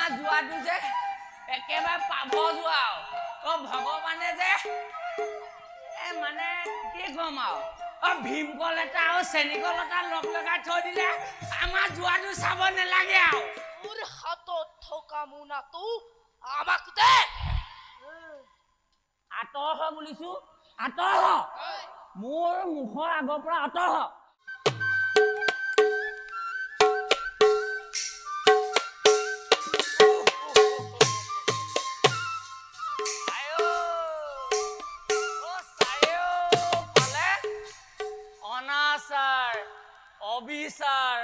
আমাৰ যোৱাটো যে একেবাৰে পাভ যোৱা ভগৱানে যে মানে কি কম আৰু ভীমকল এটা আৰু চেনিকল এটা লগ লগাই থৈ দিলে আমাৰ যোৱাটো চাব নালাগে আৰু তোৰ হাতত থকা মোনাটো আমাক দে আঁতৰ হ বুলিছো আঁতৰ হ মোৰ মুখৰ আগৰ পৰা আঁতৰ হ অবিচাৰ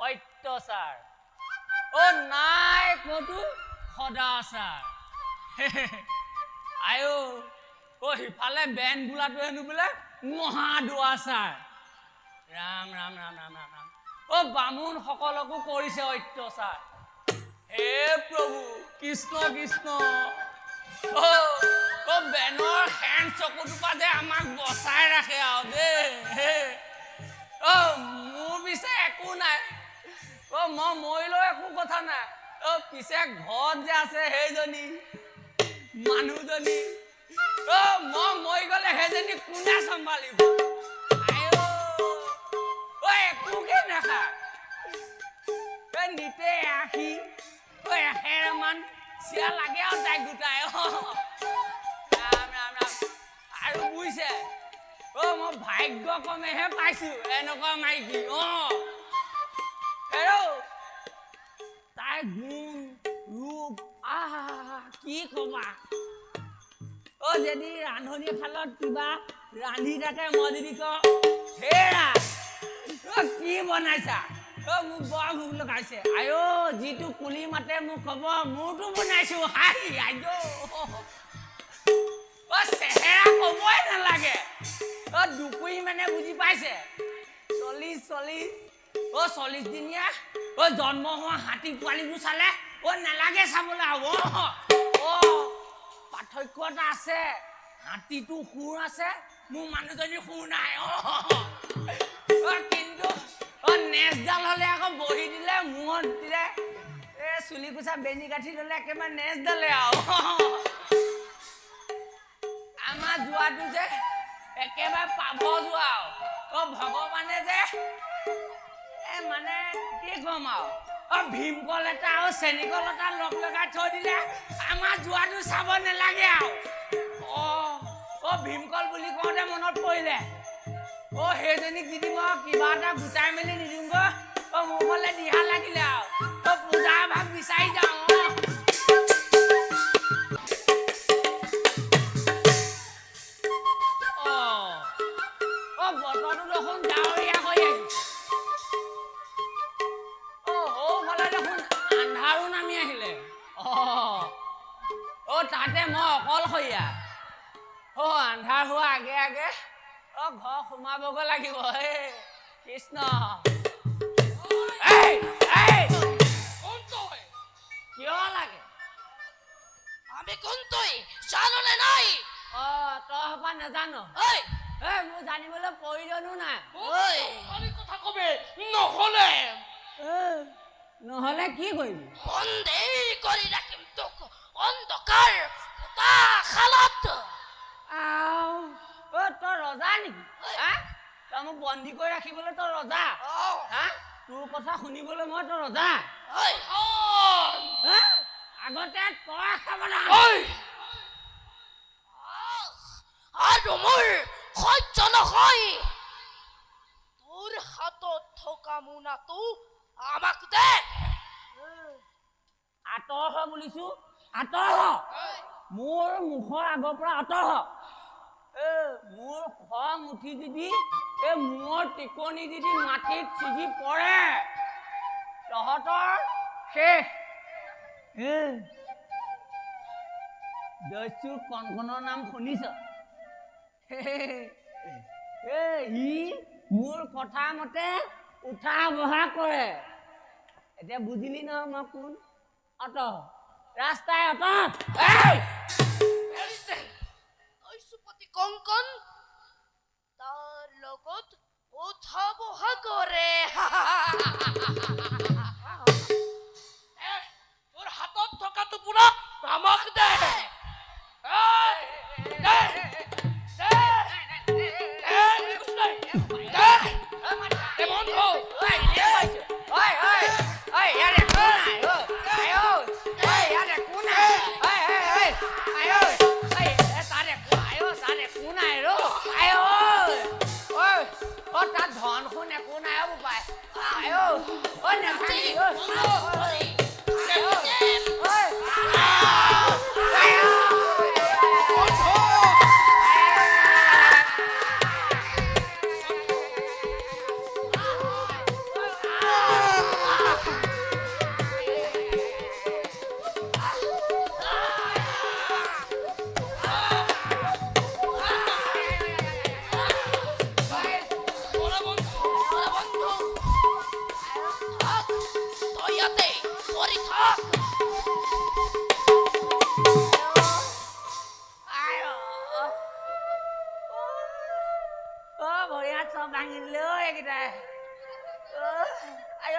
অত্যাচাৰ নাই কতো সদাচাৰ আয়ো সিফালে বেন বোলাটো হেনো বোলে মহা দুৱাচাৰ ৰাম ৰাম ৰাম ৰাম ৰাম ৰাম বামুণ সকলকো কৰিছে অত্যাচাৰ হে প্ৰভু কৃষ্ণ কৃষ্ণ বেনৰ হেন চকুটোপা যে আমাক বচাই ৰাখে আৰু দেই মোৰ পিছে একো নাই মই মৰিলেও একো কথা নাই পিছে ঘৰত যে আছে সেইজনী মানুহজনী মই মৰি গলে সেইজনী কোনে চম্ভালিব একোকে নাখা নিতে আহি এশেৰমান চিয়া লাগে আৰু তাইক গোটাই ৰাম ৰাম ৰাম আৰু বুজিছে মই ভাগ্য কমেহে পাইছো এনেকুৱা মাইকী তাই গুণ ৰূপ কি কবা যদি ৰান্ধনী শালত কিবা ৰান্ধি থাকে মই যদি হেৰা কি বনাইছা মোক বৰ ভোক লগাইছে আয়ো যিটো কুলি মাতে মোক কব মোৰতো বনাইছো চেহেৰা কবই নালাগে দুকুৰি মানে বুজি পাইছে 40 দিনীয়া জন্ম হোৱা হাতী পোৱালিবোৰ চালে নালাগে চাবলৈ হ'ব পাৰ্থক্য এটা আছে হাতীটো সুৰ আছে মোৰ মানুহজনী সুৰ নাই কিন্তু নেজডাল হলে আকৌ বহি দিলে মূৰত দিলে চুলি কোচা বেনি গাঁঠি ললে একেবাৰে নেজডালে আৰু আমাৰ যোৱাটো যে একেবাৰে পাভ যোৱা ভগৱানে যে মানে কি কম আৰু ভীমকল এটা আৰু চেনিকল এটা লগ লগাই থৈ দিলে আমাৰ যোৱাটো চাব নালাগে আৰু ভীমকল বুলি কওঁতে মনত পৰিলে সেইজনীক যদি মই কিবা এটা গোটাই মেলি নিদিওঁগৈ মোৰ ফালে দিহা লাগিলে আৰু পূজাৰ ভাগ বিচাৰি যাওঁ বতৰটো দেখোন ডাৱৰীয়া হৈ আহিছে সৌফালে দেখোন আন্ধাৰো নামি আহিলে তাতে মই অকলশৰীয়া আন্ধাৰ হোৱা আগে আগে ঘৰ সোমাবগৈ লাগিব কৃষ্ণ কিয় লাগে আমি কোনটোই জানলে নাই তই হবা নাজানো মোৰ জানিবলৈ প্ৰয়োজনো নাই কথা কবে নহলে নহলে কি কৰিবি বন্দী কৰি ৰাখিম তোক অন্ধকাৰ খালত তই ৰজা নেকি তই মোক বন্দী কৰি ৰাখিবলৈ তই ৰজা তোৰ কথা শুনিবলৈ মই তই ৰজা আগতে তই সাৱধান আৰু মোৰ সহ্য নহয় তোৰ হাতত থকা মোনাটো আমাক দে আঁতৰ হ বুলিছো আঁতৰ হ মোৰ মুখৰ আগৰ পৰা আঁতৰ হ মোৰ খং উঠি যদি মূৰৰ টিকনি যদি মাটিত ছিগি পৰে তহঁতৰ শেষ দস্যুৰ কণকণৰ নাম শুনিছ সি মোৰ কথা মতে উঠা বহা কৰে এতিয়া বুজিলি নহয় মই কোন অত ৰাস্তাই অত কংকন তাৰ লগত উঠা বহা কৰে তোৰ হাতত ভৰি হাত চব ভাঙিলে এইকেইটাই আই